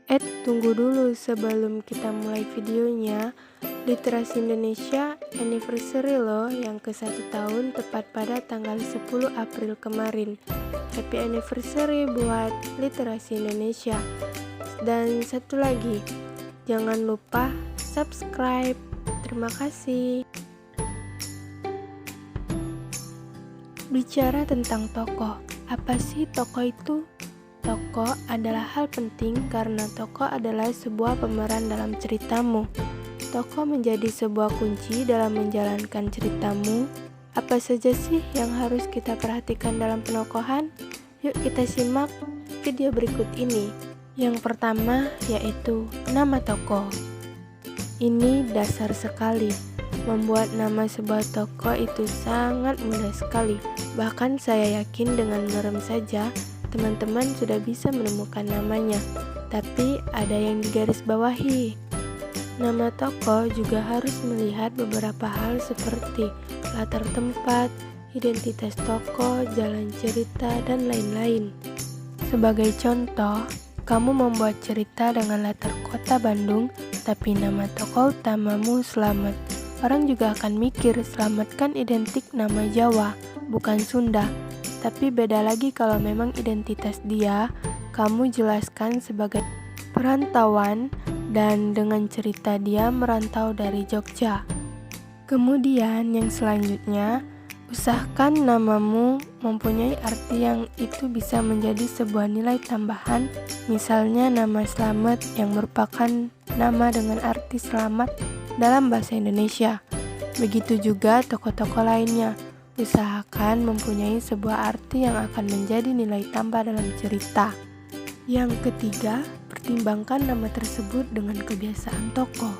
Tunggu dulu sebelum kita mulai videonya. Literasi Indonesia anniversary loh yang ke-1 tahun tepat pada tanggal 10 April kemarin. Happy anniversary buat literasi Indonesia. Dan satu lagi, jangan lupa subscribe. Terima kasih. Bicara tentang tokoh, apa sih tokoh itu? Tokoh adalah hal penting karena tokoh adalah sebuah pemeran dalam ceritamu. Tokoh menjadi sebuah kunci dalam menjalankan ceritamu. Apa saja sih yang harus kita perhatikan dalam penokohan? Yuk kita simak video berikut ini. Yang pertama yaitu nama tokoh. Ini dasar sekali. Membuat nama sebuah tokoh itu sangat mudah sekali. Bahkan saya yakin dengan merem saja teman-teman sudah bisa menemukan namanya. Tapi ada yang digarisbawahi. Nama tokoh juga harus melihat beberapa hal seperti latar tempat, identitas tokoh, jalan cerita, dan lain-lain. Sebagai contoh, kamu membuat cerita dengan latar kota Bandung, tapi nama tokoh utamamu Slamet. Orang juga akan mikir Slamet kan identik nama Jawa, bukan Sunda. Tapi beda lagi kalau memang identitas dia, kamu jelaskan sebagai perantauan dan dengan cerita dia merantau dari Jogja. Kemudian yang selanjutnya, usahakan namamu mempunyai arti yang itu bisa menjadi sebuah nilai tambahan. Misalnya nama Slamet yang merupakan nama dengan arti selamat dalam bahasa Indonesia. Begitu juga tokoh-tokoh lainnya. Usahakan mempunyai sebuah arti yang akan menjadi nilai tambah dalam cerita. Yang ketiga, pertimbangkan nama tersebut dengan kebiasaan tokoh.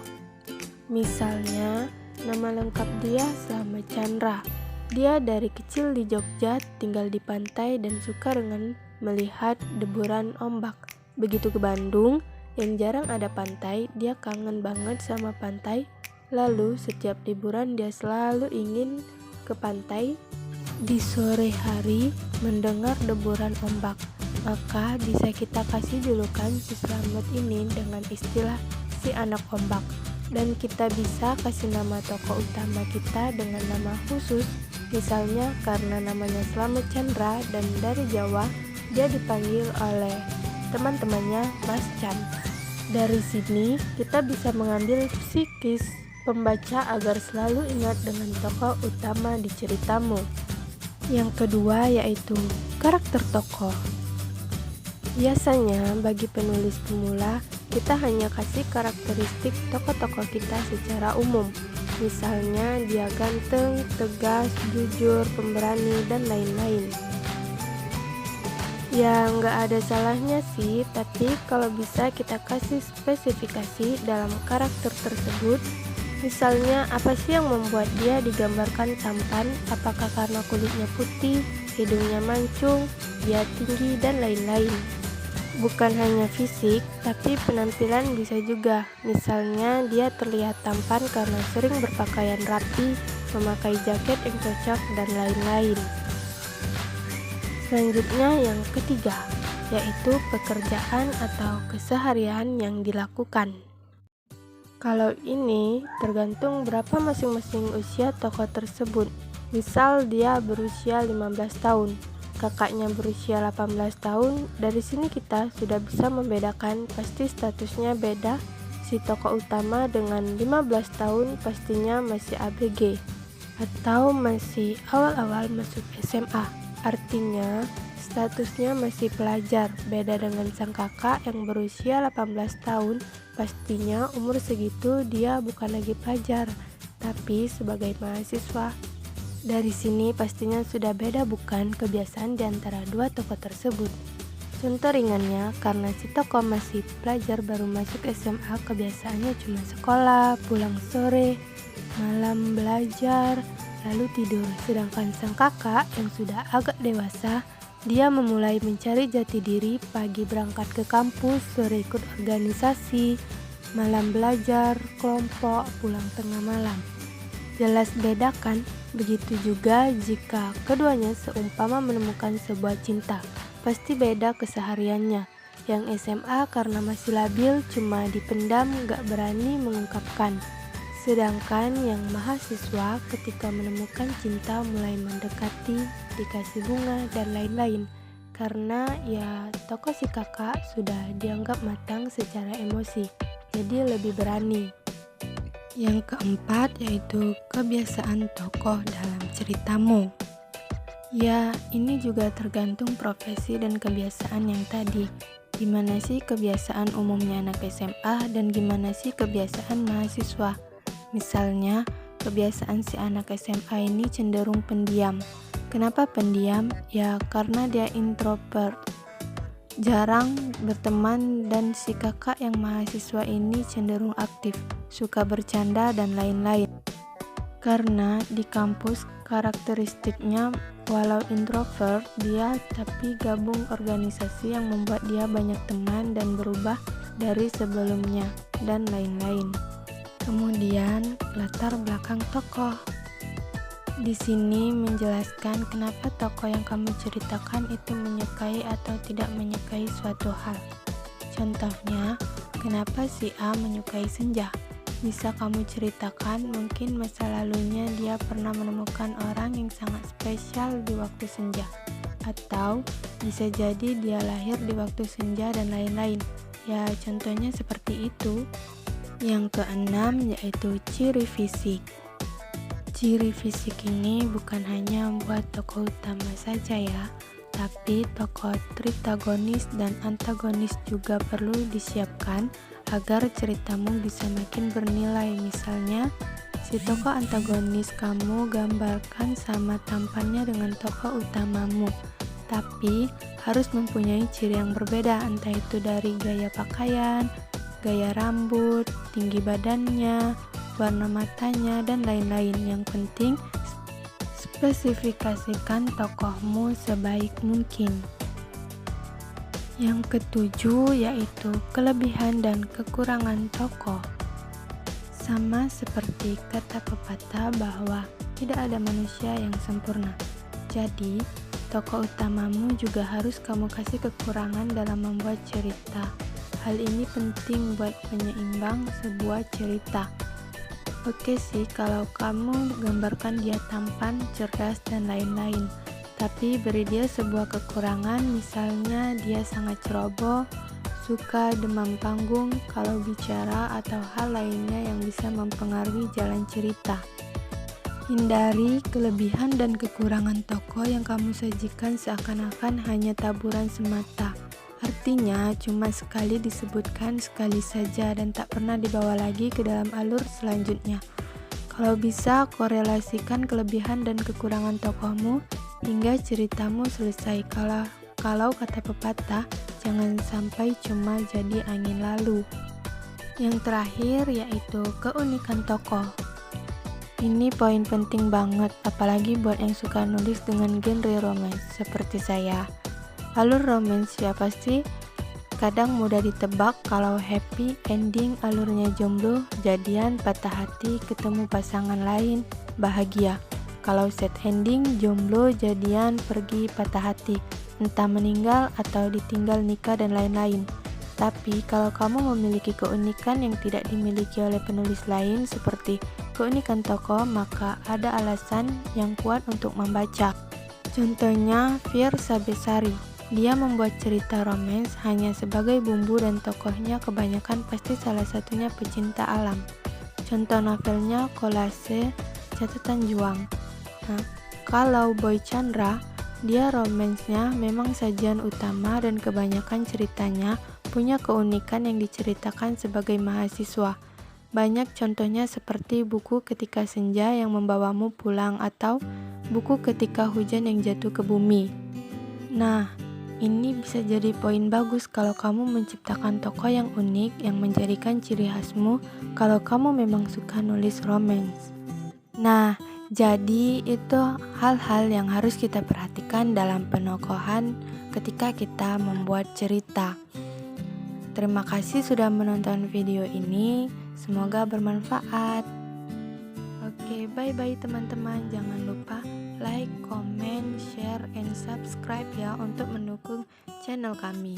Misalnya, nama lengkap dia Slamet Chandra. Dia dari kecil di Jogja, tinggal di pantai dan suka dengan melihat deburan ombak. Begitu ke Bandung, yang jarang ada pantai, dia kangen banget sama pantai. Lalu setiap liburan dia selalu ingin ke pantai di sore hari mendengar deburan ombak. Maka bisa kita kasih julukan si Slamet ini dengan istilah si anak ombak. Dan kita bisa kasih nama tokoh utama kita dengan nama khusus. Misalnya karena namanya Slamet Chandra dan dari Jawa, dia dipanggil oleh teman-temannya Mas Chan. Dari sini kita bisa mengambil psikis pembaca agar selalu ingat dengan tokoh utama di ceritamu. Yang kedua yaitu karakter tokoh. Biasanya bagi penulis pemula, kita hanya kasih karakteristik tokoh-tokoh kita secara umum. Misalnya dia ganteng, tegas, jujur, pemberani, dan lain-lain. Ya nggak ada salahnya sih, tapi kalau bisa kita kasih spesifikasi dalam karakter tersebut. Misalnya apa sih yang membuat dia digambarkan tampan, apakah karena kulitnya putih, hidungnya mancung, dia tinggi, dan lain-lain. Bukan hanya fisik, tapi penampilan bisa juga. Misalnya dia terlihat tampan karena sering berpakaian rapi, memakai jaket yang cocok, dan lain-lain. Selanjutnya yang ketiga, yaitu pekerjaan atau keseharian yang dilakukan. Kalau ini tergantung berapa masing-masing usia tokoh tersebut. Misal dia berusia 15 tahun, kakaknya berusia 18 tahun, dari sini kita sudah bisa membedakan pasti statusnya beda. Si tokoh utama dengan 15 tahun pastinya masih ABG atau masih awal-awal masuk SMA. Artinya statusnya masih pelajar, beda dengan sang kakak yang berusia 18 tahun, pastinya umur segitu dia bukan lagi pelajar, tapi sebagai mahasiswa. Dari sini pastinya sudah beda bukan kebiasaan di antara dua tokoh tersebut. Contoh ringannya, karena si tokoh masih pelajar baru masuk SMA, kebiasaannya cuma sekolah, pulang sore, malam belajar, lalu tidur. Sedangkan sang kakak yang sudah agak dewasa, dia memulai mencari jati diri, pagi berangkat ke kampus, sore ikut organisasi, malam belajar, kelompok, pulang tengah malam. Jelas beda kan? Begitu juga jika keduanya seumpama menemukan sebuah cinta, pasti beda kesehariannya. Yang SMA karena masih labil cuma dipendam gak berani mengungkapkan. Sedangkan yang mahasiswa ketika menemukan cinta mulai mendekati, dikasih bunga dan lain-lain. Karena ya tokoh si kakak sudah dianggap matang secara emosi, jadi lebih berani. Yang keempat yaitu kebiasaan tokoh dalam ceritamu. Ya, ini juga tergantung profesi dan kebiasaan yang tadi. Gimana sih kebiasaan umumnya anak SMA dan gimana sih kebiasaan mahasiswa? Misalnya, kebiasaan si anak SMA ini cenderung pendiam. Kenapa pendiam? Ya, karena dia introvert, jarang berteman, dan si kakak yang mahasiswa ini cenderung aktif, suka bercanda dan lain-lain. Karena di kampus karakteristiknya walau introvert dia tapi gabung organisasi yang membuat dia banyak teman dan berubah dari sebelumnya dan lain-lain. Kemudian latar belakang tokoh. Di sini menjelaskan kenapa tokoh yang kamu ceritakan itu menyukai atau tidak menyukai suatu hal. Contohnya, kenapa si A menyukai senja? Bisa kamu ceritakan mungkin masa lalunya dia pernah menemukan orang yang sangat spesial di waktu senja. Atau bisa jadi dia lahir di waktu senja dan lain-lain. Ya contohnya seperti itu. Yang keenam yaitu ciri fisik. Ciri fisik ini bukan hanya buat tokoh utama saja ya, tapi tokoh tritagonis dan antagonis juga perlu disiapkan agar ceritamu bisa makin bernilai. Misalnya, si tokoh antagonis kamu gambarkan sama tampannya dengan tokoh utamamu, tapi harus mempunyai ciri yang berbeda, entah itu dari gaya pakaian, gaya rambut, tinggi badannya, warna matanya, dan lain-lain. Yang penting, spesifikasikan tokohmu sebaik mungkin. Yang ketujuh yaitu kelebihan dan kekurangan tokoh. Sama seperti kata pepatah bahwa tidak ada manusia yang sempurna. Jadi, tokoh utamamu juga harus kamu kasih kekurangan dalam membuat cerita. Hal ini penting buat penyeimbang sebuah cerita. Oke sih kalau kamu gambarkan dia tampan, cerdas, dan lain-lain. Tapi beri dia sebuah kekurangan, misalnya dia sangat ceroboh, suka demam panggung kalau bicara, atau hal lainnya yang bisa mempengaruhi jalan cerita. Hindari kelebihan dan kekurangan tokoh yang kamu sajikan seakan-akan hanya taburan semata. Artinya cuma sekali disebutkan sekali saja dan tak pernah dibawa lagi ke dalam alur selanjutnya. Kalau bisa korelasikan kelebihan dan kekurangan tokohmu hingga ceritamu selesai. Kalau kata pepatah, jangan sampai cuma jadi angin lalu. Yang terakhir yaitu keunikan tokoh. Ini poin penting banget, apalagi buat yang suka nulis dengan genre romance seperti saya. Alur romance ya pasti kadang mudah ditebak. Kalau happy ending alurnya jomblo, jadian, patah hati, ketemu pasangan lain, bahagia. Kalau sad ending, jomblo, jadian, pergi, patah hati, entah meninggal atau ditinggal nikah dan lain-lain. Tapi kalau kamu memiliki keunikan yang tidak dimiliki oleh penulis lain seperti keunikan tokoh, maka ada alasan yang kuat untuk membaca. Contohnya Fiersa Besari. Dia membuat cerita romance hanya sebagai bumbu dan tokohnya kebanyakan pasti salah satunya pecinta alam. Contoh novelnya Kolase Catatan Juang. Nah, kalau Boy Chandra, dia romansnya memang sajian utama dan kebanyakan ceritanya punya keunikan yang diceritakan sebagai mahasiswa. Banyak contohnya seperti buku Ketika Senja yang membawamu pulang atau buku Ketika Hujan yang jatuh ke bumi. Nah, ini bisa jadi poin bagus kalau kamu menciptakan tokoh yang unik yang menjadikan ciri khasmu kalau kamu memang suka nulis romance. Nah, jadi itu hal-hal yang harus kita perhatikan dalam penokohan ketika kita membuat cerita. Terima kasih sudah menonton video ini, semoga bermanfaat. Oke, bye-bye teman-teman. Jangan lupa like, comment, share, and subscribe ya untuk mendukung channel kami.